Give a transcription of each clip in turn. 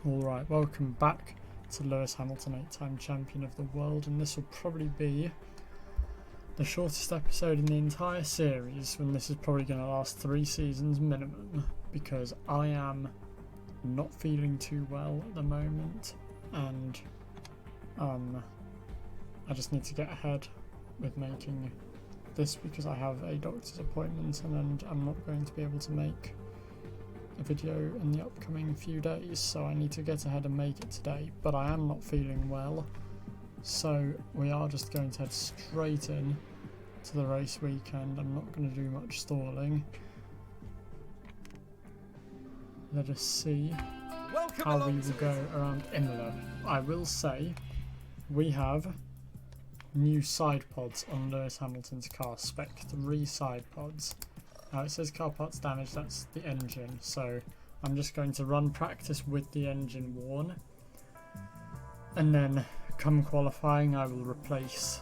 Alright, welcome back to Lewis Hamilton, 8-time champion of the world, and this will probably be the shortest episode in the entire series, when this is probably going to last 3 seasons minimum, because I am not feeling too well at the moment, and I just need to get ahead with making this because I have a doctor's appointment and I'm not going to be able to make a video in the upcoming few days, so I need to get ahead and make it today. But I am not feeling well, so we are just going to head straight in to the race weekend. I'm not going to do much stalling. Let us see how we will go around Imola. I will say we have new side pods on Lewis Hamilton's car spec, 3 side pods. Now it says car parts damage, that's the engine, so I'm just going to run practice with the engine worn, and then come qualifying I will replace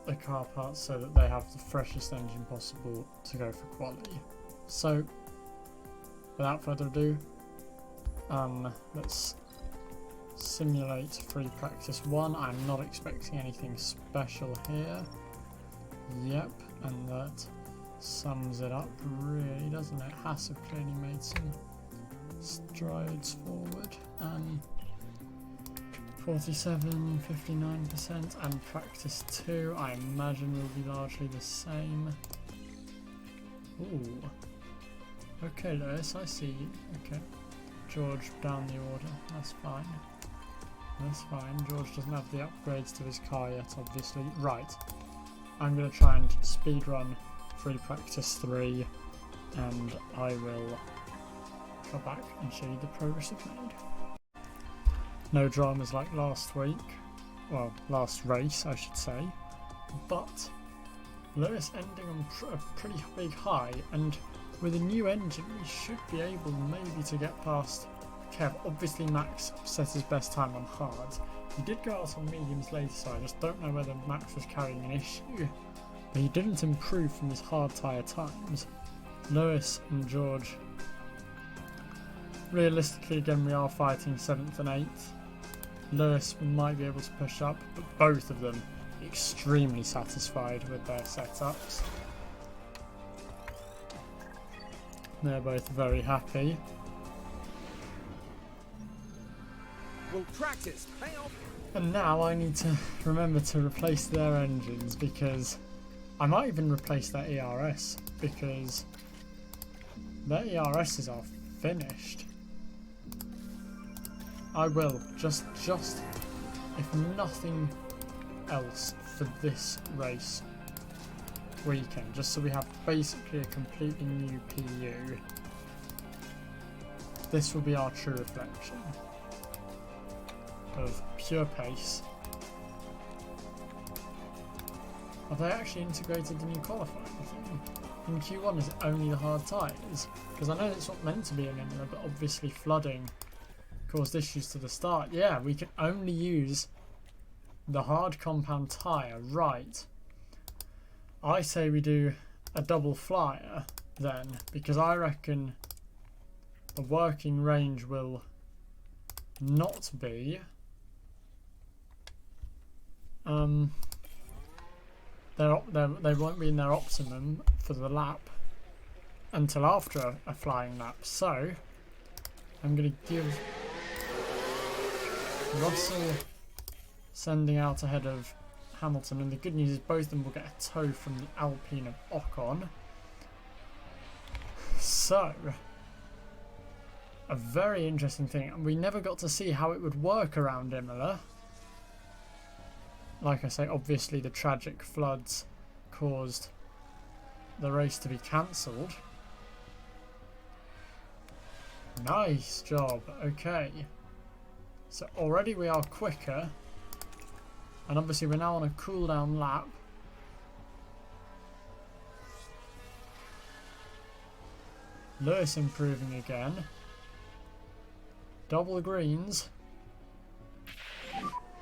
the car parts so that they have the freshest engine possible to go for Quali. So without further ado, let's simulate free practice 1. I'm not expecting anything special here. Yep, and that sums it up really, doesn't it? Haas have clearly made some strides forward. 47, 59%, and practice 2 I imagine will be largely the same. Ooh. Okay, Lewis, I see you. Okay. George down the order, that's fine. That's fine. George doesn't have the upgrades to his car yet, obviously. Right. I'm going to try and speed run free practice 3, and I will go back and show you the progress I've made. No dramas like last week, well, last race I should say, but Lewis ending on a pretty big high, and with a new engine we should be able maybe to get past Kev. Obviously Max set his best time on hard. He did go out on mediums later, so I just don't know whether Max was carrying an issue. But he didn't improve from his hard tyre times. Lewis and George, realistically again we are fighting 7th and 8th. Lewis might be able to push up, but both of them extremely satisfied with their setups. They're both very happy. Will practice pay off? And now I need to remember to replace their engines, because I might even replace their ERS, because their ERSs are finished. I will, just if nothing else for this race weekend, just so we have basically a completely new PU. This will be our true reflection of pure pace. Have they actually integrated the new qualifying thing? In Q1 is it only the hard tyres? Because I know it's not meant to be an Imola, but obviously flooding caused issues to the start. Yeah, we can only use the hard compound tyre, right. I say we do a double flyer then, because I reckon the working range will not be they won't be in their optimum for the lap until after a flying lap. So I'm going to give Russell sending out ahead of Hamilton, and the good news is both of them will get a tow from the Alpine of Ocon. So a very interesting thing, and we never got to see how it would work around Imola. Like I say, obviously the tragic floods caused the race to be cancelled. Nice job, okay. So already we are quicker, and obviously we're now on a cool down lap. Lewis improving again. Double greens.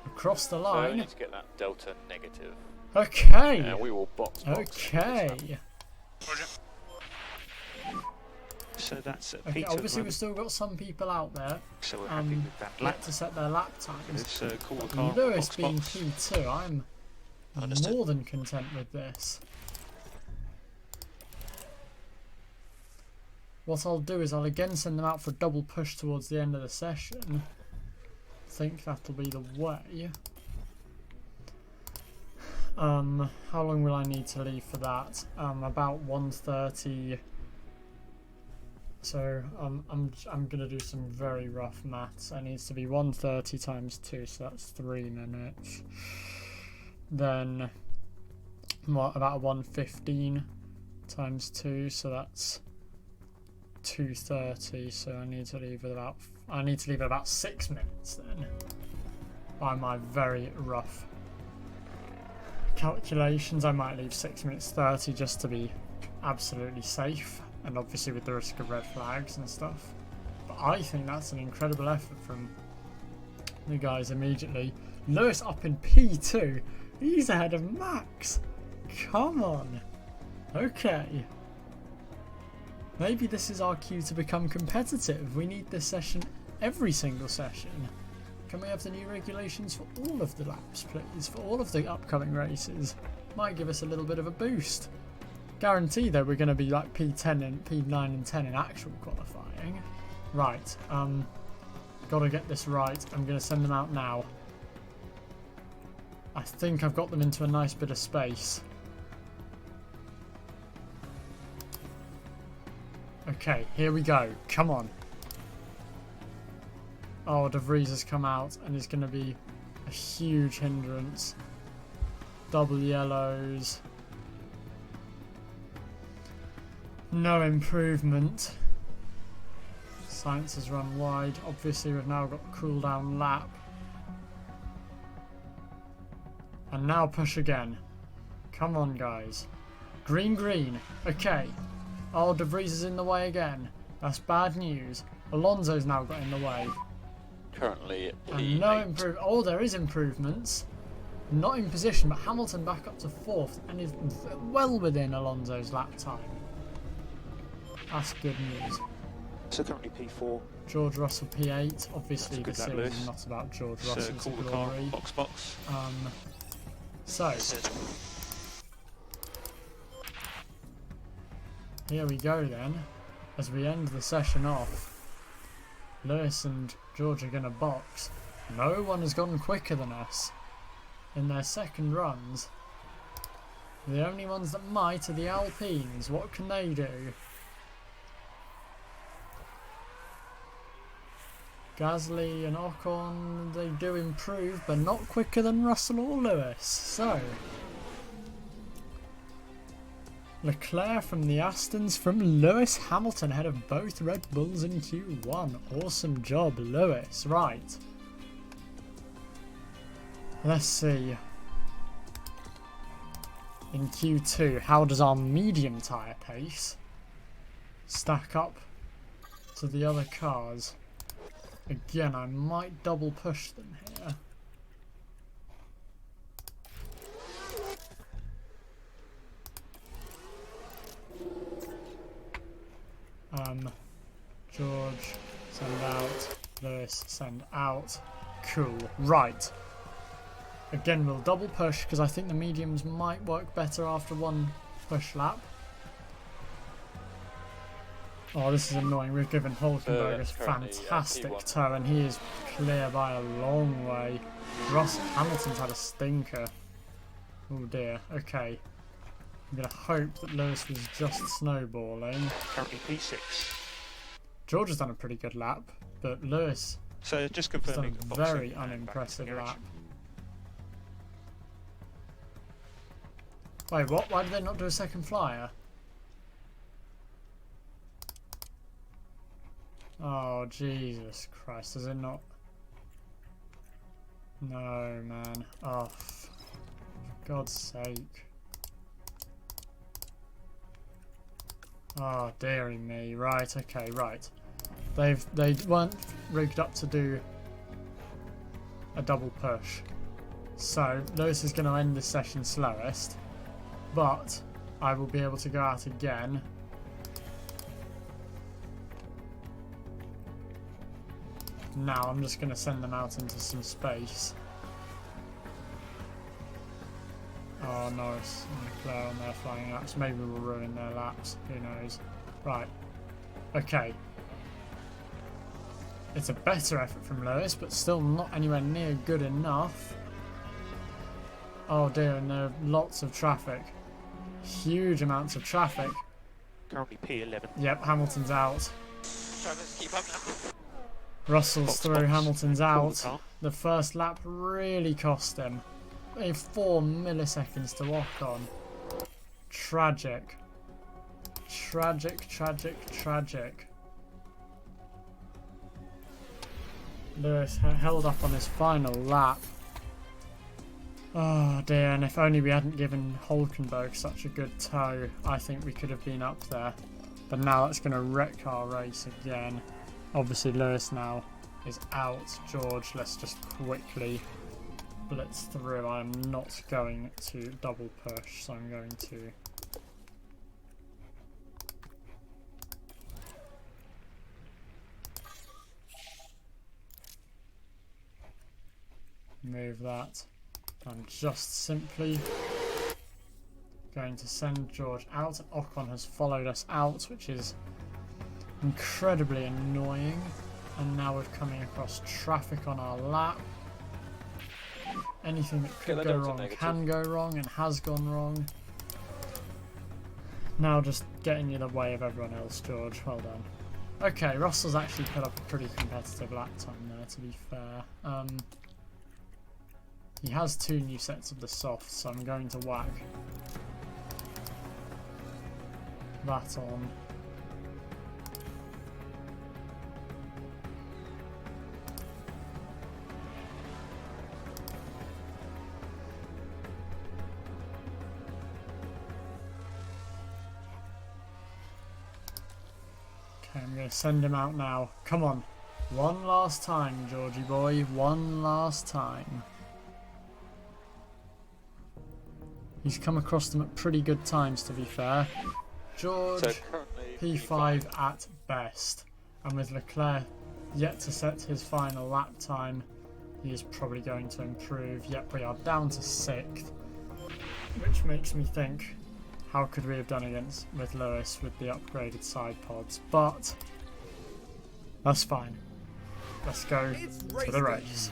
Across the line. So we need to get that delta negative. Okay. We will box. Okay. So So that's Okay, Peter. obviously we've still got some people out there So we're happy with that lap. yet to set their lap times. Let's call the car Lewis box, being box. P2, I'm Understood. more than content with this. What I'll do is I'll again send them out for a double push towards the end of the session. I think that'll be the way. How long will I need to leave for that? About 1:30. So I'm gonna do some very rough maths. It needs to be 1:30 times 2, so that's 3 minutes. Then what, about 1:15 times 2, so that's 2:30. So I need to leave at about 6 minutes then. By my very rough calculations, I might leave 6 minutes 30 just to be absolutely safe, and obviously with the risk of red flags and stuff. But I think that's an incredible effort from the guys immediately. Lewis up in P2. He's ahead of Max. Come on. Okay. Maybe this is our cue to become competitive. We need this session every single session. Can we have the new regulations for all of the laps, please? For all of the upcoming races? Might give us a little bit of a boost. Guarantee that we're going to be like P10 and P9 and 10 in actual qualifying. Right, gotta get this right. I'm going to send them out now. I think I've got them into a nice bit of space. Okay, here we go. Come on. Oh, De Vries has come out and is going to be a huge hindrance. Double yellows. No improvement. Sainz has run wide. Obviously, we've now got a cool down lap. And now push again. Come on, guys. Green, green. Okay. Oh, De Vries is in the way again. That's bad news. Alonso's now got in the way. Currently And no improve. Oh, there is improvements. Not in position, but Hamilton back up to 4th and is well within Alonso's lap time. That's good news. So currently P4. George Russell P8. Obviously, That's the good, series Lewis. is not about George So Russell's call the car glory. box, box. So here we go then, as we end the session off. Lewis and George are going to box. No one has gone quicker than us in their second runs. The only ones that might are the Alpines. What can they do? Gasly and Ocon, they do improve, but not quicker than Russell or Lewis. So Leclerc from the Astons from Lewis Hamilton ahead of both Red Bulls in Q1. Awesome job, Lewis. Right. Let's see. In Q2, how does our medium tyre pace stack up to the other cars? Again, I might double push them here. George, send out. Lewis, send out. Cool. Right. Again, we'll double push because I think the mediums might work better after one push lap. Oh, this is annoying. We've given Hulkenberg a fantastic toe and he is clear by a long way. Ross Hamilton's had a stinker. Oh dear. Okay. I'm going to hope that Lewis was just snowballing. Currently P6. George has done a pretty good lap, but Lewis So just has done confirming. a very unimpressive lap. Wait, what? Why did they not do a second flyer? Oh, Jesus Christ, is it not? No, man. Oh, for God's sake. Oh, dearie me. Right, okay, right. They weren't rigged up to do a double push. So, Lewis is going to end this session slowest. But I will be able to go out again Now I'm just going to send them out into some space. Oh, Norris and Leclerc on their flying laps. Maybe we'll ruin their laps. Who knows? Right. Okay. It's a better effort from Lewis, but still not anywhere near good enough. Oh dear, and there are lots of traffic. Huge amounts of traffic. Currently P11. Yep, Hamilton's out. Drivers, keep up now. Russell's Box, through, box. Hamilton's Call the out. car. The first lap really cost him. Only 4 milliseconds to walk on. Tragic. Tragic, tragic, tragic. Lewis held up on his final lap. Oh dear, and if only we hadn't given Hulkenberg such a good tow, I think we could have been up there. But now that's going to wreck our race again. Obviously Lewis now is out. George, let's just quickly blitz through. I'm not going to double push, so I'm going to move that. I'm just simply going to send George out. Ocon has followed us out, which is incredibly annoying. And now we're coming across traffic on our lap. Anything that could go wrong can go wrong and has gone wrong. Now just getting in the way of everyone else, George. Well done. Okay, Russell's actually put up a pretty competitive lap time there, to be fair. He has 2 new sets of the softs, so I'm going to whack that on. Okay, I'm going to send him out now. Come on. One last time, Georgie boy. One last time. He's come across them at pretty good times, to be fair. George, So currently P5 at best. And with Leclerc yet to set his final lap time, he is probably going to improve. Yep, we are down to 6th. Which makes me think, how could we have done with Lewis with the upgraded side pods? But that's fine. Let's go to the race.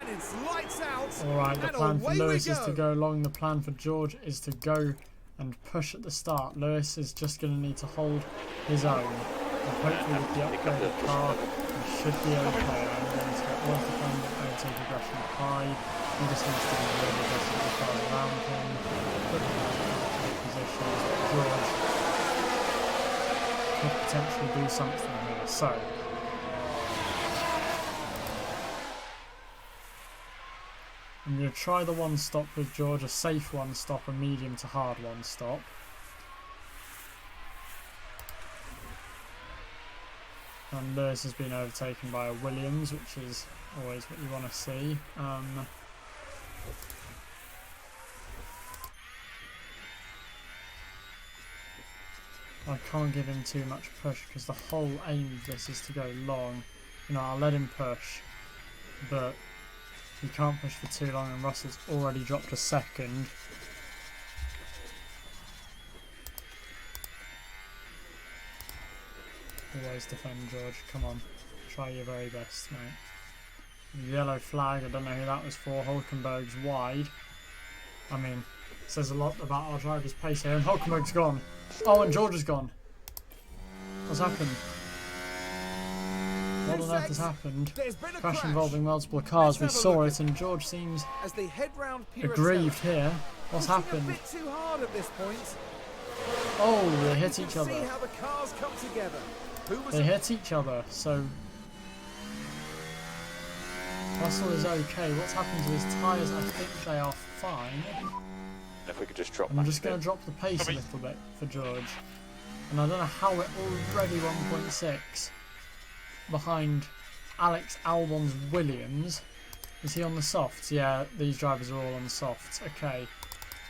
And it's lights out. Alright, the and plan for away we Lewis is to go. go long. The plan for George is to go and push at the start. Lewis is just going to need to hold his own. And hopefully with the upgraded car, he should be okay. I'm going to get worth the time and take aggression high. He just needs to be really aggressive with the car around him. Put him in positions. George could potentially do something here. So, I'm going to try the one stop with George, a safe one stop, a medium to hard one stop. And Lewis has been overtaken by a Williams, which is always what you want to see. I can't give him too much push because the whole aim of this is to go long. You know, I'll let him push, but he can't push for too long, and Russell's already dropped a second. Always defend, George. Come on. Try your very best, mate. Yellow flag. I don't know who that was for. Hulkenberg's wide. I mean, it says a lot about our driver's pace here. And Hulkenberg's gone. Oh, and George is gone. What's happened? What on earth has happened? There's been a Crash involving multiple cars. We Let's have a saw look it, and George seems as they head round aggrieved here. What's Pushing happened? A bit too hard at this point. Oh, they hit You each can see other. how the cars come together. Who was They hit each other, so Russell is okay. What's happened to his tyres? I think they are fine. if we could just drop I'm back just a going to bit. drop the pace a little bit for George. And I don't know how we're already 1.6 behind Alex Albon's Williams. Is he on the softs? Yeah, these drivers are all on the softs. Okay.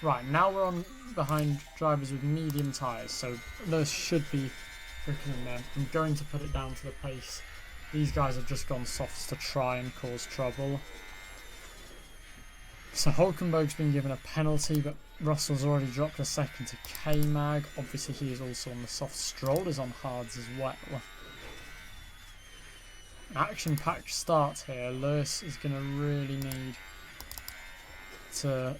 Right, now we're on behind drivers with medium tyres, so those should be quicker than them. I'm going to put it down to the pace These guys have just gone softs to try and cause trouble. So Hulkenberg's been given a penalty, but Russell's already dropped a second to K-Mag. Obviously he is also on the soft. Stroll is on hards as well. Action-packed start here. Lewis is going to really need to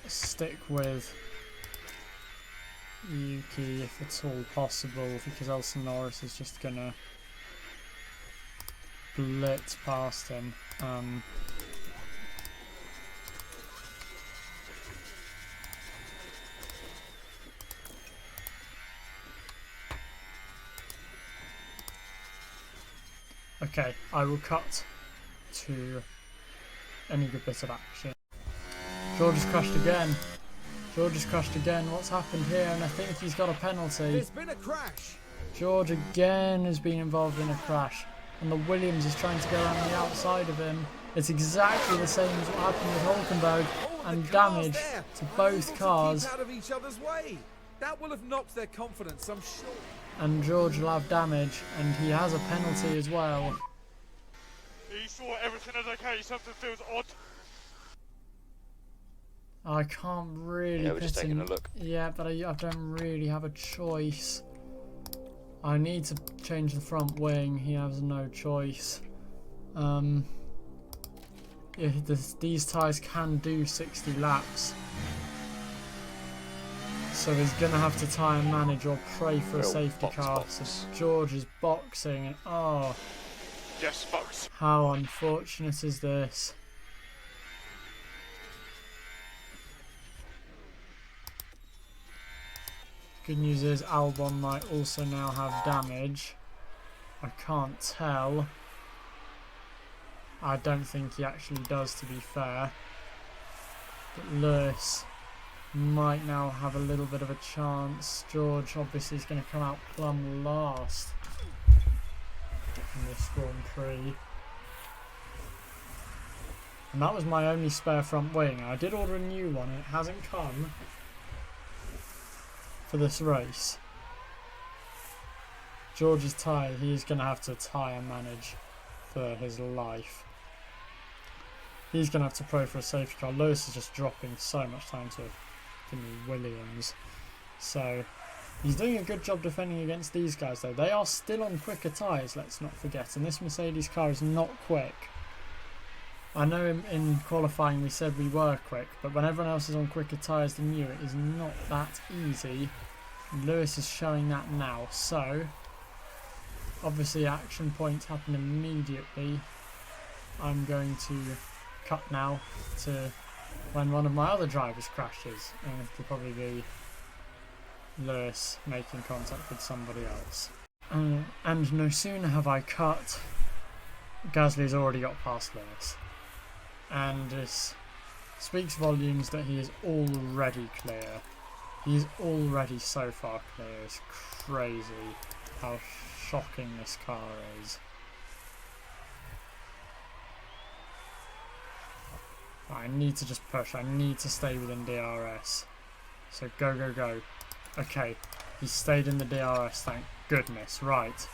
stick with Yuki if it's all possible, because else Norris is just going to blitz past him. Okay, I will cut to any good bit of action. George has crashed again. George has crashed again. What's happened here? And I think he's got a penalty. There's been a crash. George again has been involved in a crash. And the Williams is trying to go around the outside of him. It's exactly the same as what happened with Hulkenberg. Oh, And the car's damage there, to both unable to cars. keep out of each other's way. That will have knocked their confidence, I'm sure. And George will have damage. And he has a penalty as well. He saw everything is okay, something feels odd. I can't really Yeah, we're just pit taking him. a look. Yeah, but I don't really have a choice. I need to change the front wing. He has no choice. Yeah, these tyres can do 60 laps. So he's going to have to try and manage or pray for a Real safety car. box. So George is boxing. And, oh, Yes, box. how unfortunate is this? Good news is Albon might also now have damage. I can't tell. I don't think he actually does, to be fair. But Lewis might now have a little bit of a chance. George obviously is going to come out plumb last in this Grand Prix. And that was my only spare front wing. I did order a new one and it hasn't come for this race. George is tired. He is going to have to tyre manage for his life. He's going to have to pray for a safety car. Lewis is just dropping so much time to Williams. So he's doing a good job defending against these guys though. They are still on quicker tyres, let's not forget. And this Mercedes car is not quick. I know in qualifying we said we were quick, but when everyone else is on quicker tyres than you, it is not that easy. And Lewis is showing that now. So obviously action points happen immediately. I'm going to cut now to when one of my other drivers crashes, and it'll probably be Lewis making contact with somebody else. And no sooner have I cut, Gasly's already got past Lewis. And this speaks volumes that he is already clear. He's already so far clear. It's crazy how shocking this car is. I need to just push. I need to stay within DRS. So go, go, go. Okay, he stayed in the DRS, thank goodness. Right.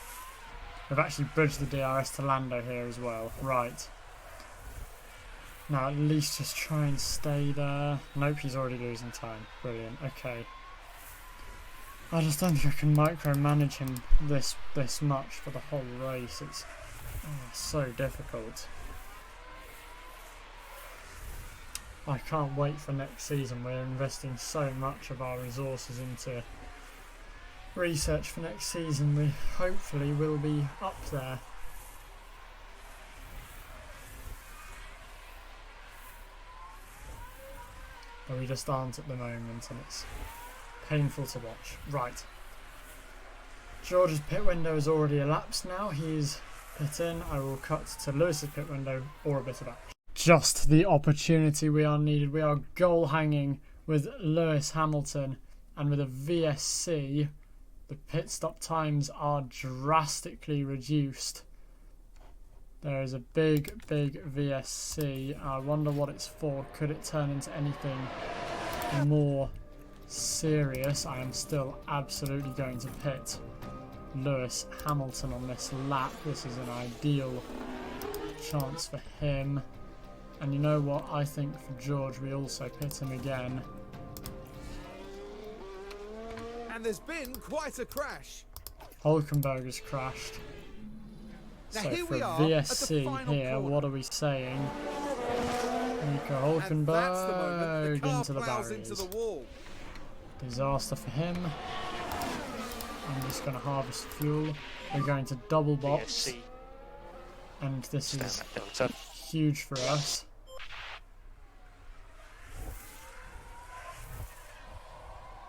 We've actually bridged the DRS to Lando here as well. Right. Now at least just try and stay there. Nope, he's already losing time. Brilliant. Okay. I just don't think I can micromanage him this much for the whole race. It's so difficult. I can't wait for next season. We're investing so much of our resources into research for next season. We hopefully will be up there. But we just aren't at the moment, and it's painful to watch. Right. George's pit window is already elapsed now. He's pit in. I will cut to Lewis's pit window or a bit of action. Just the opportunity we are needed. We are goal hanging with Lewis Hamilton, and with a VSC the pit stop times are drastically reduced. There is a big VSC. I wonder what it's for. Could it turn into anything more serious? I am still absolutely going to pit Lewis Hamilton on this lap. This is an ideal chance for him. And you know what? I think for George, we also pit him again. And there's been quite a crash. Hulkenberg has crashed. Now So here for we are at the VSC final here, corner. what are we saying? Nico And that's the Hulkenberg moment the car into the plows barriers. into the wall. Disaster for him. I'm just going to harvest fuel. We're going to double box. VSC. And this is Stand that Delta. huge for us.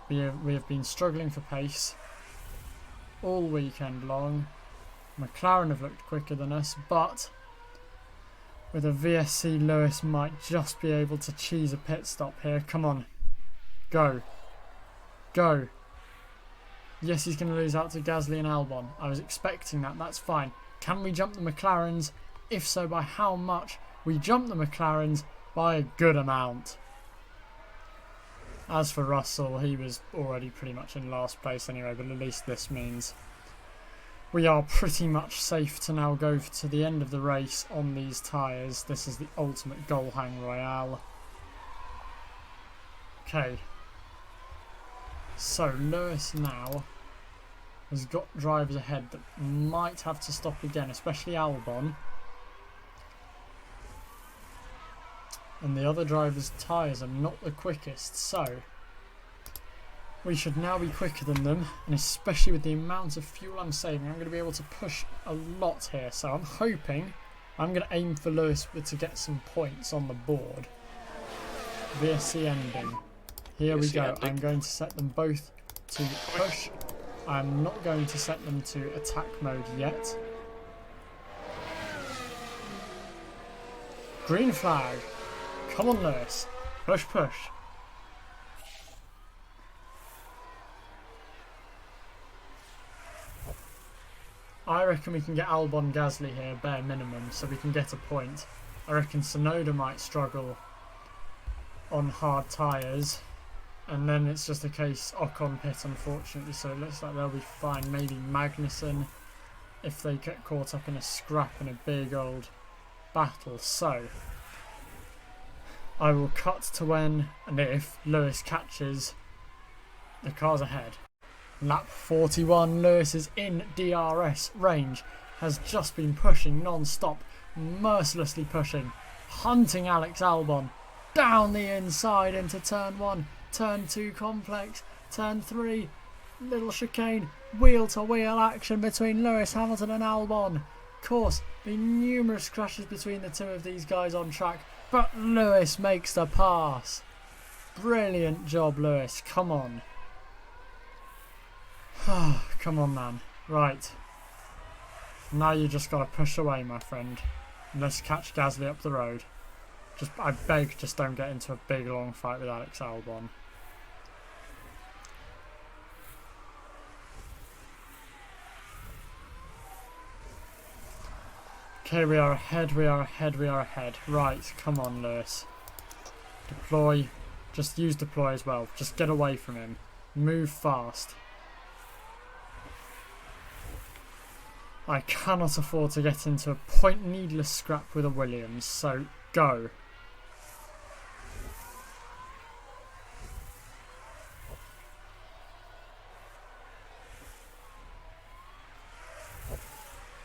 We have been struggling for pace all weekend long. McLaren have looked quicker than us, but with a VSC, Lewis might just be able to cheese a pit stop here. Come on. Go. Go. Yes, he's going to lose out to Gasly and Albon. I was expecting that. That's fine. Can we jump the McLarens? If so, by how much? We jump the McLarens by a good amount. As for Russell, he was already pretty much in last place anyway, but at least this means we are pretty much safe to now go to the end of the race on these tyres. This is the ultimate goal hang royale. Okay. So Lewis now has got drivers ahead that might have to stop again, especially Albon. And the other drivers' tyres are not the quickest, so we should now be quicker than them, and especially with the amount of fuel I'm saving, I'm going to be able to push a lot here. So I'm hoping, I'm going to aim for Lewis to get some points on the board. VSC ending. Here we VSC go. ending. I'm going to set them both to push. I'm not going to set them to attack mode yet. Green flag. Come on, Lewis. Push, push. I reckon we can get Albon Gasly here, bare minimum, so we can get a point. I reckon Tsunoda might struggle on hard tyres. And then it's just a case Ocon pit, unfortunately, so it looks like they'll be fine. Maybe Magnussen, if they get caught up in a scrap in a big old battle. So I will cut to when and if Lewis catches the cars ahead. Lap 41, Lewis is in DRS range, has just been pushing non-stop, mercilessly pushing, hunting Alex Albon down the inside into turn 1, turn 2 complex, turn 3, little chicane, wheel to wheel action between Lewis Hamilton and Albon. Of course, been numerous crashes between the two of these guys on track, but Lewis makes the pass. Brilliant job, Lewis. Come on. Come on, man. Right. Now you just got to push away, my friend. And let's catch Gasly up the road. I beg, just don't get into a big long fight with Alex Albon. Okay, we are ahead, we are ahead, we are ahead. Right, come on, Lewis. Deploy. Just use deploy as well. Just get away from him. Move fast. I cannot afford to get into a point needless scrap with a Williams, so go.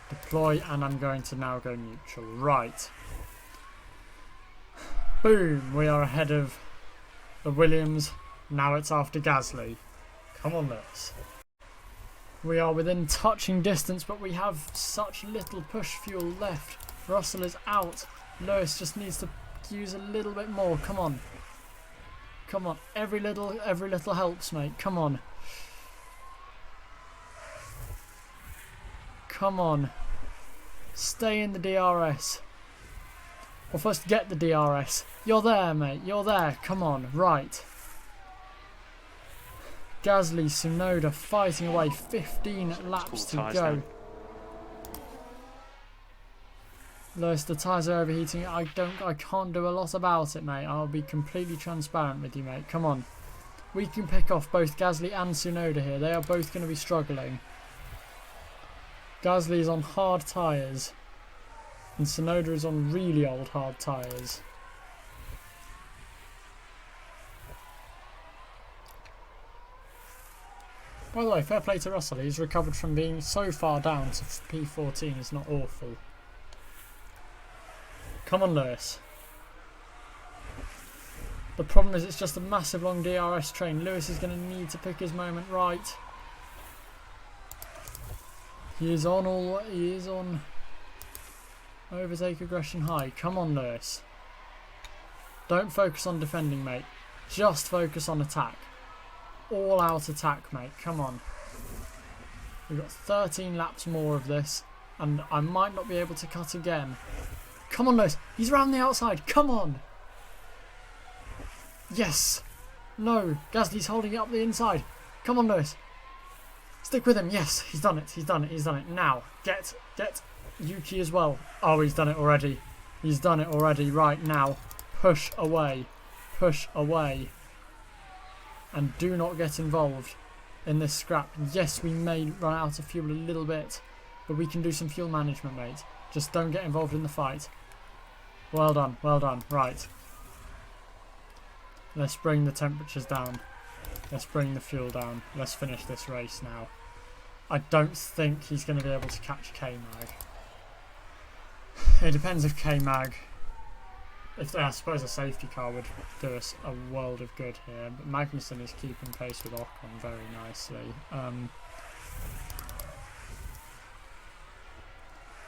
Deploy, and I'm going to now go neutral. Right. Boom, we are ahead of the Williams. Now it's after Gasly. Come on, Lewis. We are within touching distance, but we have such little push fuel left. Russell is out. Lewis just needs to use a little bit more. Come on. Come on. Every little helps, mate. Come on. Come on. Stay in the DRS. Or first get the DRS. You're there, mate. You're there. Come on. Right. Gasly, Tsunoda fighting away. 15 laps to go. Now. Lewis, the tyres are overheating. I can't do a lot about it, mate. I'll be completely transparent with you, mate. Come on. We can pick off both Gasly and Tsunoda here. They are both going to be struggling. Gasly is on hard tyres. And Tsunoda is on really old hard tyres. By the way, fair play to Russell. He's recovered from being so far down to P14. It's not awful. Come on, Lewis. The problem is it's just a massive long DRS train. Lewis is going to need to pick his moment right. He is on overtake aggression high. Come on, Lewis. Don't focus on defending, mate. Just focus on attack. All out attack, mate. Come on. We've got 13 laps more of this, and I might not be able to cut again. Come on, Lewis. He's round the outside. Come on. Yes. No. Gasly's holding it up the inside. Come on, Lewis. Stick with him. Yes. He's done it. He's done it. He's done it. Now. Get Yuki as well. Oh, he's done it already. He's done it already. Right now. Push away. Push away. And do not get involved in this scrap. Yes, we may run out of fuel a little bit, but we can do some fuel management, mate. Just don't get involved in the fight. Well done. Well done. Right. Let's bring the temperatures down. Let's bring the fuel down. Let's finish this race now. I don't think he's going to be able to catch K-Mag. It depends if K-Mag... I suppose a safety car would do us a world of good here. But Magnussen is keeping pace with Ocon very nicely.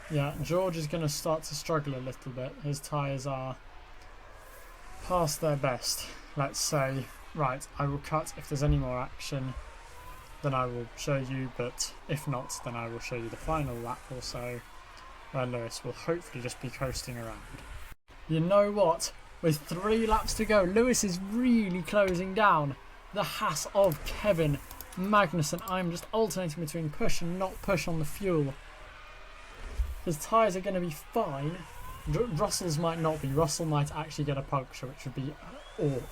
Yeah, George is going to start to struggle a little bit. His tyres are past their best, let's say. Right, I will cut if there's any more action. Then I will show you, but if not, then I will show you the final lap or so, where Lewis will hopefully just be coasting around. You know what? With 3 laps to go, Lewis is really closing down. The Haas of Kevin Magnussen. I'm just alternating between push and not push on the fuel. His tyres are going to be fine. Russell's might not be. Russell might actually get a puncture, which would be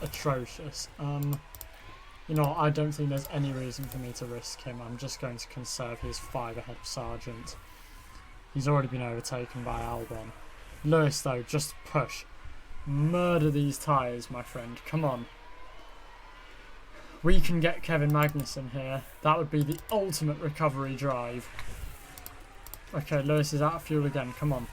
atrocious. You know, I don't think there's any reason for me to risk him. I'm just going to conserve his 5 ahead of Sargent. He's already been overtaken by Albon. Lewis, though, just push. Murder these tyres, my friend. Come on. We can get Kevin Magnussen here. That would be the ultimate recovery drive. Okay, Lewis is out of fuel again. Come on.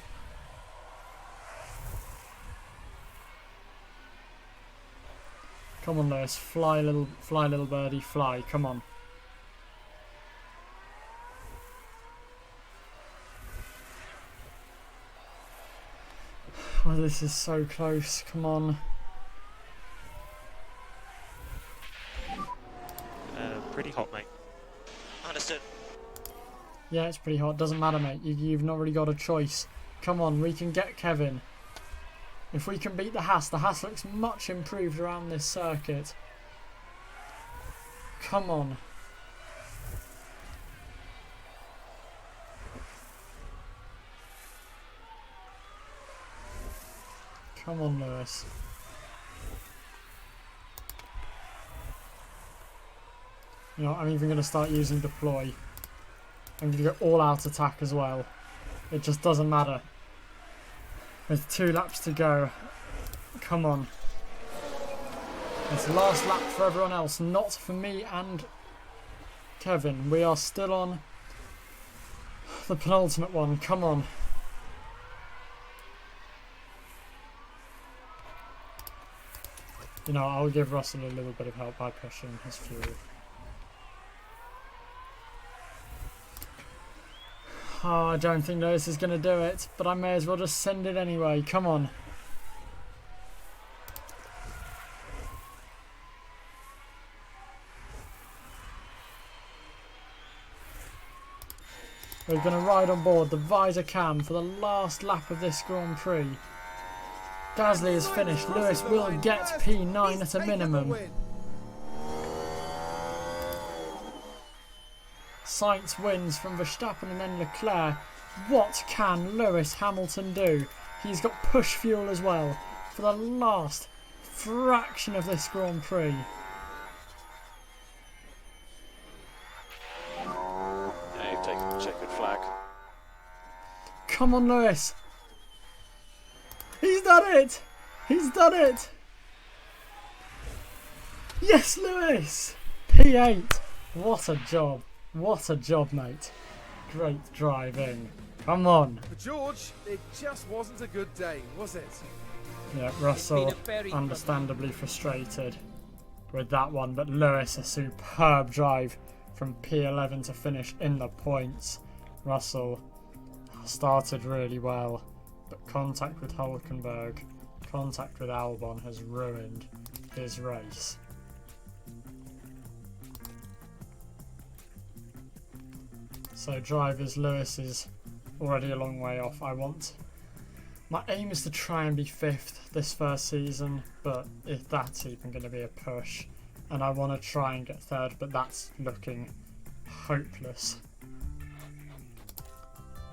Come on, Lewis. Fly, little birdie, fly. Come on. Oh, this is so close. Come on. Pretty hot, mate. Understood. Yeah, it's pretty hot. Doesn't matter, mate. You've not really got a choice. Come on, we can get Kevin. If we can beat the Haas looks much improved around this circuit. Come on. Come on, Lewis. You know, I'm even going to start using deploy. I'm going to go all out attack as well. It just doesn't matter. With 2 laps to go. Come on. It's the last lap for everyone else, not for me and Kevin. We are still on the penultimate one. Come on. You know, I'll give Russell a little bit of help by pushing his fuel. Oh, I don't think Lewis is going to do it, but I may as well just send it anyway. Come on. We're going to ride on board the visor cam for the last lap of this Grand Prix. Gasly is finished. Lewis will get P9 at a minimum. Sainz wins from Verstappen and then Leclerc. What can Lewis Hamilton do? He's got push fuel as well for the last fraction of this Grand Prix. Yeah, you've taken the checkered flag. Come on, Lewis. He's done it. He's done it. Yes, Lewis. P8. What a job. What a job, mate. Great driving. Come on. For George, it just wasn't a good day, was it? Yeah, Russell understandably frustrated with that one, but Lewis, a superb drive from P11 to finish in the points. Russell started really well, but contact with Hulkenberg, contact with Albon has ruined his race. So drivers, Lewis is already a long way off. My aim is to try and be 5th this first season, but if that's even going to be a push, and I want to try and get 3rd, but that's looking hopeless.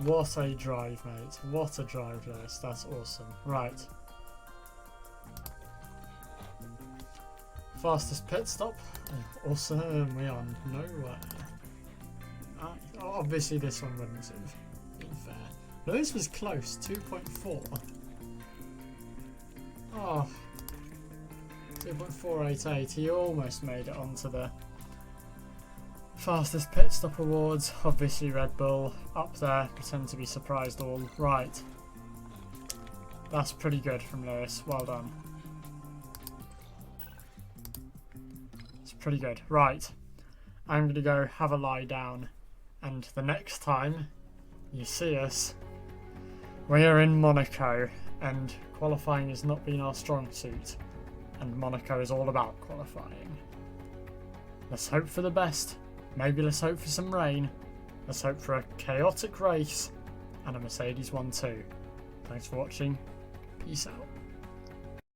What a drive, mate. What a drive, Lewis. That's awesome. Right. Fastest pit stop. Oh, awesome. We are nowhere. Obviously this one wouldn't have been fair. Lewis was close. 2.4. Oh. 2.488. He almost made it onto the fastest pit stop awards. Obviously Red Bull up there, pretend to be surprised all. Right. That's pretty good from Lewis. Well done. It's pretty good. Right. I'm going to go have a lie down, and the next time you see us, we are in Monaco, and qualifying has not been our strong suit, and Monaco is all about qualifying. Let's hope for the best. Maybe let's hope for some rain. Let's hope for a chaotic race and a Mercedes 1-2. Thanks for watching. Peace out.